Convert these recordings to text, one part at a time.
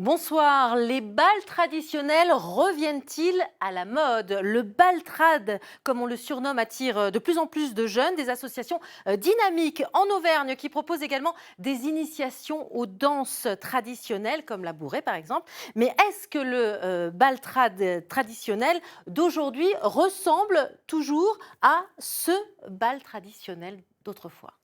Bonsoir, les bals traditionnels reviennent-ils à la mode? Le bal trad, comme on le surnomme, attire de plus en plus de jeunes, des associations dynamiques en Auvergne qui proposent également des initiations aux danses traditionnelles, comme la bourrée par exemple. Mais est-ce que le bal traditionnel d'aujourd'hui ressemble toujours à ce bal traditionnel d'autrefois?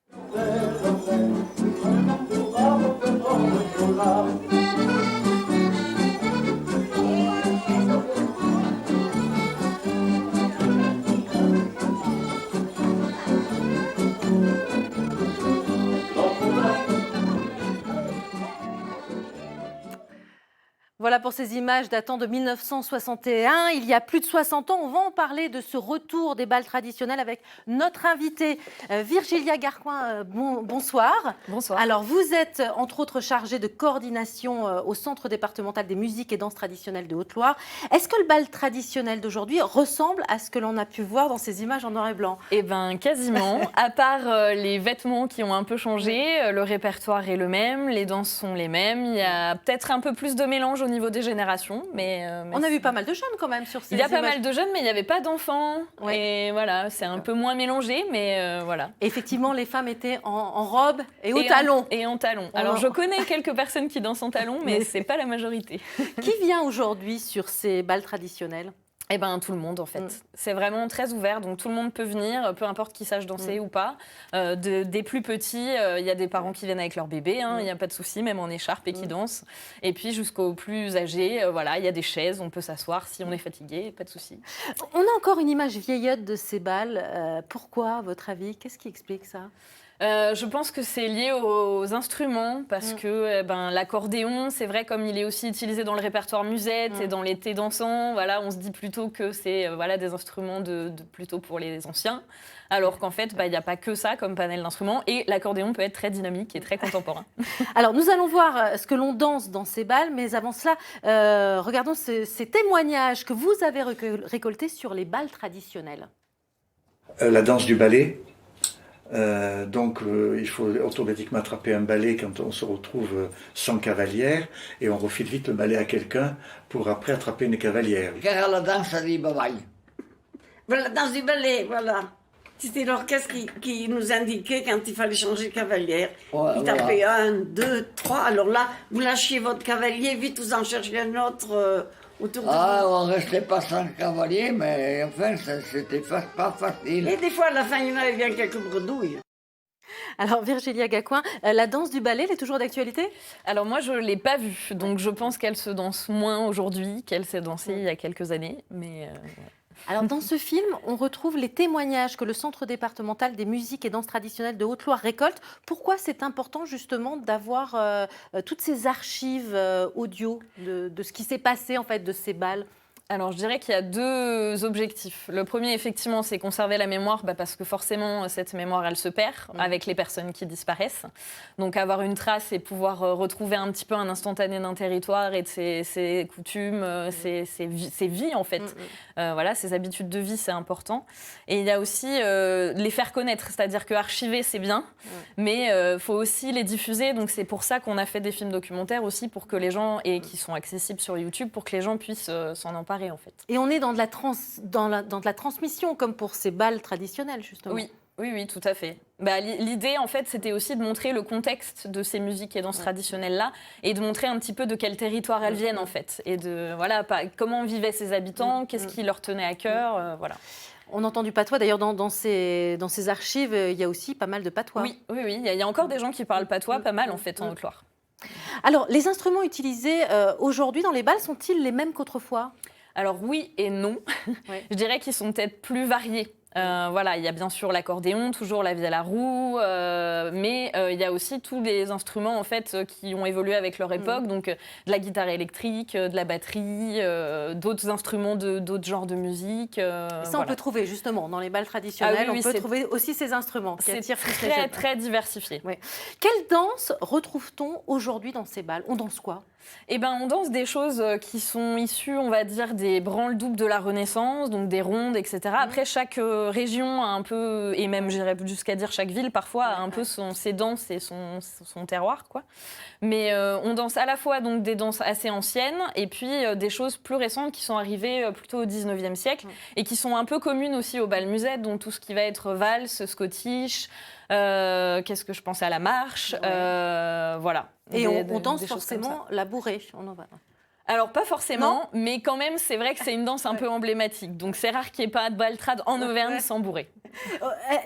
Voilà pour ces images datant de 1961. Il y a plus de 60 ans, on va en parler de ce retour des bals traditionnels avec notre invitée Virgilia Garcoin. Bonsoir. Bonsoir. Alors vous êtes entre autres chargée de coordination au Centre départemental des musiques et danses traditionnelles de Haute-Loire. Est-ce que le bal traditionnel d'aujourd'hui ressemble à ce que l'on a pu voir dans ces images en noir et blanc? Eh bien, quasiment. À part les vêtements qui ont un peu changé, le répertoire est le même, les danses sont les mêmes. Il y a peut-être un peu plus de mélange au niveau des générations. Mais on a vu pas mal de jeunes quand même sur ces images. Il y a pas mal de jeunes, mais il n'y avait pas d'enfants. Ouais. Et voilà, c'est un peu moins mélangé, mais voilà. Effectivement, les femmes étaient en robe et au talon. Et en talon. Alors, je connais quelques personnes qui dansent en talon, mais ce n'est pas la majorité. Qui vient aujourd'hui sur ces bals traditionnels? Eh ben, tout le monde, en fait. C'est vraiment très ouvert, donc tout le monde peut venir, peu importe qui sache danser ou pas. Des plus petits, il y a des parents qui viennent avec leur bébé, il n'y a pas de souci, même en écharpe et qui dansent. Et puis jusqu'aux plus âgés, voilà, il y a des chaises, on peut s'asseoir si on est fatigué, pas de souci. On a encore une image vieillotte de ces bals. Pourquoi, à votre avis? Qu'est-ce qui explique ça? Je pense que c'est lié aux instruments parce que l'accordéon, c'est vrai, comme il est aussi utilisé dans le répertoire musette et dans les thés dansants, voilà, on se dit plutôt que c'est des instruments plutôt pour les anciens, alors qu'en fait, il n'y a pas que ça comme panel d'instruments et l'accordéon peut être très dynamique et très contemporain. Alors, nous allons voir ce que l'on danse dans ces bals, mais avant cela, regardons ces témoignages que vous avez récoltés sur les bals traditionnels. La danse du ballet. Il faut automatiquement attraper un balai quand on se retrouve sans cavalière et on refile vite le balai à quelqu'un pour après attraper une cavalière. Car la danse du balai. Voilà, la danse du ballet, voilà. C'était l'orchestre qui nous indiquait quand il fallait changer de cavalière. Il tapait 1, 2, 3. Alors là, vous lâchiez votre cavalier, vite vous en cherchiez un autre autour de vous. On restait pas sans cavalier, mais enfin, c'était pas facile. Et des fois, à la fin, il y en avait bien quelques bredouilles. Alors, Virgilia Garcoin, la danse du ballet, elle est toujours d'actualité? Alors moi, je ne l'ai pas vue, donc je pense qu'elle se danse moins aujourd'hui qu'elle s'est dansée il y a quelques années. Mais Alors, dans ce film, on retrouve les témoignages que le Centre départemental des musiques et danses traditionnelles de Haute-Loire récolte. Pourquoi c'est important justement d'avoir toutes ces archives audio de ce qui s'est passé en fait de ces bals? Alors, je dirais qu'il y a deux objectifs. Le premier, effectivement, c'est conserver la mémoire, parce que forcément, cette mémoire, elle se perd avec les personnes qui disparaissent. Donc, avoir une trace et pouvoir retrouver un petit peu un instantané d'un territoire et de ses coutumes, ses vies, en fait. Voilà, ses habitudes de vie, c'est important. Et il y a aussi les faire connaître, c'est-à-dire que archiver, c'est bien, mais il faut aussi les diffuser. Donc, c'est pour ça qu'on a fait des films documentaires aussi, pour que les gens, et qui sont accessibles sur YouTube, pour que les gens puissent s'en emparer. En fait. Et on est dans de la transmission, comme pour ces bals traditionnels, justement. Oui, tout à fait. L'idée, en fait, c'était aussi de montrer le contexte de ces musiques et danses traditionnelles-là et de montrer un petit peu de quel territoire elles viennent, en fait. Et comment vivaient ces habitants, qu'est-ce qui leur tenait à cœur, voilà. On entend du patois. D'ailleurs, dans ces archives, il y a aussi pas mal de patois. Oui. Il y a encore des gens qui parlent patois, pas mal, en fait, en Haute-Loire. Alors, les instruments utilisés aujourd'hui dans les bals sont-ils les mêmes qu'autrefois ? Alors oui et non. Je dirais qu'ils sont peut-être plus variés. Voilà, il y a bien sûr l'accordéon, toujours la vielle à roue, mais il y a aussi tous les instruments en fait qui ont évolué avec leur époque, donc de la guitare électrique, de la batterie, d'autres instruments d'autres genres de musique. Ça, on peut trouver justement dans les bals traditionnels, on peut trouver aussi ces instruments qui attirent très diversifié. Quelle danse retrouve-t-on aujourd'hui dans ces bals? On danse quoi? Eh ben, on danse des choses qui sont issues, on va dire, des branles doubles de la Renaissance, donc des rondes, etc. Après, chaque région a un peu, et même j'irais jusqu'à dire chaque ville parfois, a un peu ses danses et son terroir, quoi. Mais on danse à la fois donc, des danses assez anciennes et puis des choses plus récentes qui sont arrivées plutôt au 19e siècle et qui sont un peu communes aussi au bal musette, donc tout ce qui va être valse, scottish, qu'est-ce que je pensais à la marche, voilà. Et on danse forcément la bourrée. Alors, pas forcément, mais quand même, c'est vrai que c'est une danse un peu emblématique. Donc, c'est rare qu'il n'y ait pas de baltrade en Auvergne sans bourrée.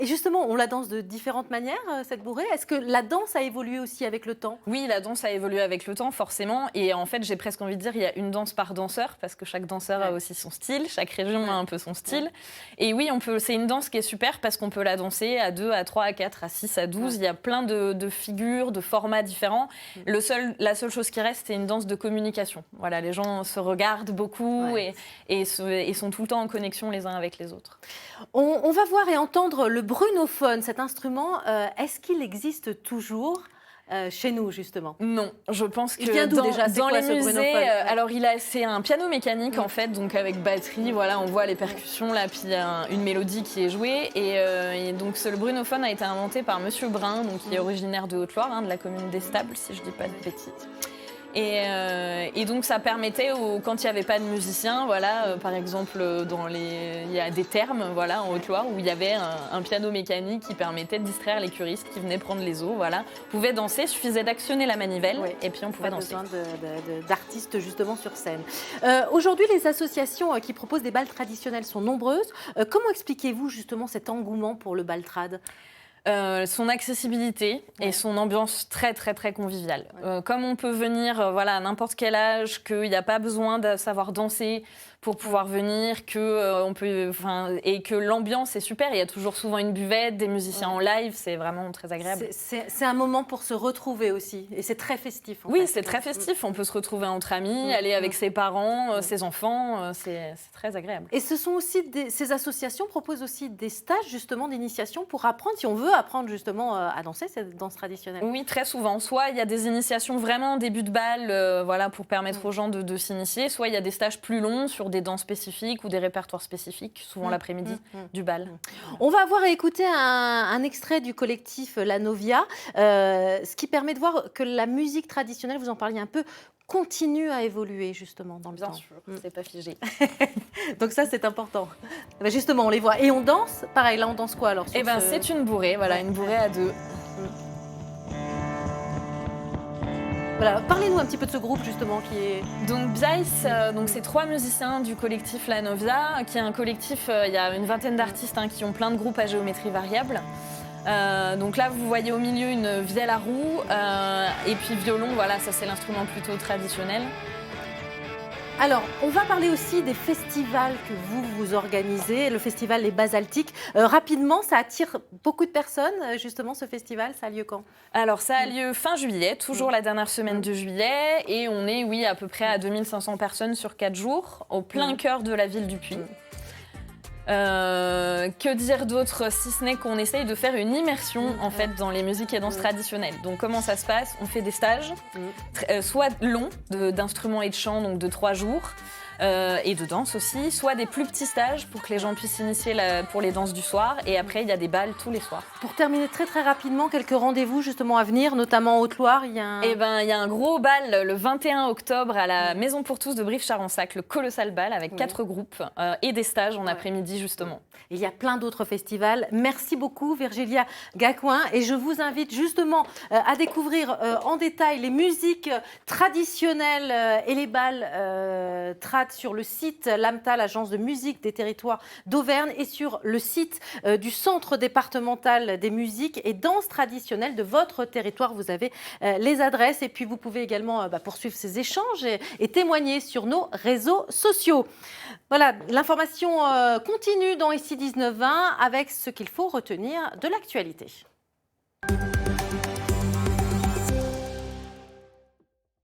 Justement, on la danse de différentes manières, cette bourrée. Est-ce que la danse a évolué aussi avec le temps ? Oui, la danse a évolué avec le temps, forcément. Et en fait, j'ai presque envie de dire, il y a une danse par danseur, parce que chaque danseur a aussi son style, chaque région a un peu son style. Et oui, c'est une danse qui est super, parce qu'on peut la danser à 2, à 3, à 4, à 6, à 12. Il y a plein de figures, de formats différents. La seule chose qui reste, c'est une danse de communication. Voilà, les gens se regardent beaucoup et sont tout le temps en connexion les uns avec les autres. On va voir et entendre le brunophone, cet instrument. Est-ce qu'il existe toujours chez nous, justement? Non, je pense que il vient d'où déjà? dans les musées, alors ouais. c'est un piano mécanique en fait, donc avec batterie, voilà, on voit les percussions là, puis il y a une mélodie qui est jouée et donc le brunophone a été inventé par Monsieur Brun, donc qui est originaire de Haute-Loire, de la commune d'Estables, si je dis pas de bêtises. Et donc ça permettait, quand il n'y avait pas de musiciens, voilà, par exemple, il y a des thermes voilà, en Haute-Loire où il y avait un piano mécanique qui permettait de distraire les curistes qui venaient prendre les eaux. Voilà. On pouvait danser, il suffisait d'actionner la manivelle et puis on pouvait danser. Pas besoin d'artistes justement sur scène. Aujourd'hui, les associations qui proposent des bals traditionnels sont nombreuses. Comment expliquez-vous justement cet engouement pour le baltrad ? Son accessibilité et son ambiance très très très conviviale. Comme on peut venir à n'importe quel âge, qu'il n'y a pas besoin de savoir danser pour pouvoir venir, et que l'ambiance est super. Il y a toujours souvent une buvette, des musiciens en live, c'est vraiment très agréable. C'est un moment pour se retrouver aussi, et c'est très festif. Oui, c'est très festif. On peut se retrouver entre amis, aller avec ses parents, ses enfants, c'est très agréable. Et ce sont aussi ces associations proposent aussi des stages justement d'initiation pour apprendre, si on veut apprendre justement à danser cette danse traditionnelle. Oui, très souvent. Soit il y a des initiations vraiment début de bal, pour permettre aux gens de s'initier, soit il y a des stages plus longs sur des danses spécifiques ou des répertoires spécifiques, souvent l'après-midi du bal. On va avoir à écouter un extrait du collectif La Novia, ce qui permet de voir que la musique traditionnelle, vous en parliez un peu, continue à évoluer justement dans le temps. Bien sûr, c'est pas figé. Donc ça, c'est important. Ben justement, on les voit. Et on danse, pareil, là on danse quoi alors? C'est une bourrée, une bourrée à deux. Voilà, parlez-nous un petit peu de ce groupe justement qui est... Donc Biaïs, c'est 3 musiciens du collectif La Novia, qui est un collectif, il y a une vingtaine d'artistes qui ont plein de groupes à géométrie variable. Donc là, vous voyez au milieu une vielle à roue et puis violon, ça c'est l'instrument plutôt traditionnel. Alors, on va parler aussi des festivals que vous organisez, le festival Les Basaltiques. Rapidement, ça attire beaucoup de personnes, justement, ce festival. Ça a lieu quand? Alors, ça a lieu fin juillet, toujours la dernière semaine de juillet. Et on est, à peu près à 2500 personnes sur 4 jours, au plein cœur de la ville du Puy. Que dire d'autre si ce n'est qu'on essaye de faire une immersion en fait dans les musiques et danses traditionnelles. Donc comment ça se passe? On fait des stages, soit longs d'instruments et de chant, donc de 3 jours, et de danse aussi, soit des plus petits stages pour que les gens puissent s'initier pour les danses du soir, et après il y a des bals tous les soirs. Pour terminer très très rapidement, quelques rendez-vous justement à venir, notamment en Haute-Loire. Il y a un gros bal le 21 octobre à la Maison pour tous de Brive-Charensac, le colossal bal avec 4 groupes et des stages en après-midi justement. Il y a plein d'autres festivals. Merci beaucoup Virgilia Gacouin, et je vous invite justement à découvrir en détail les musiques traditionnelles et les bals trad sur le site l'AMTA, l'Agence de musique des territoires d'Auvergne, et sur le site du Centre départemental des musiques et danses traditionnelles de votre territoire. Vous avez les adresses, et puis vous pouvez également poursuivre ces échanges et témoigner sur nos réseaux sociaux. Voilà, l'information continue dans Ici 19-20 avec ce qu'il faut retenir de l'actualité.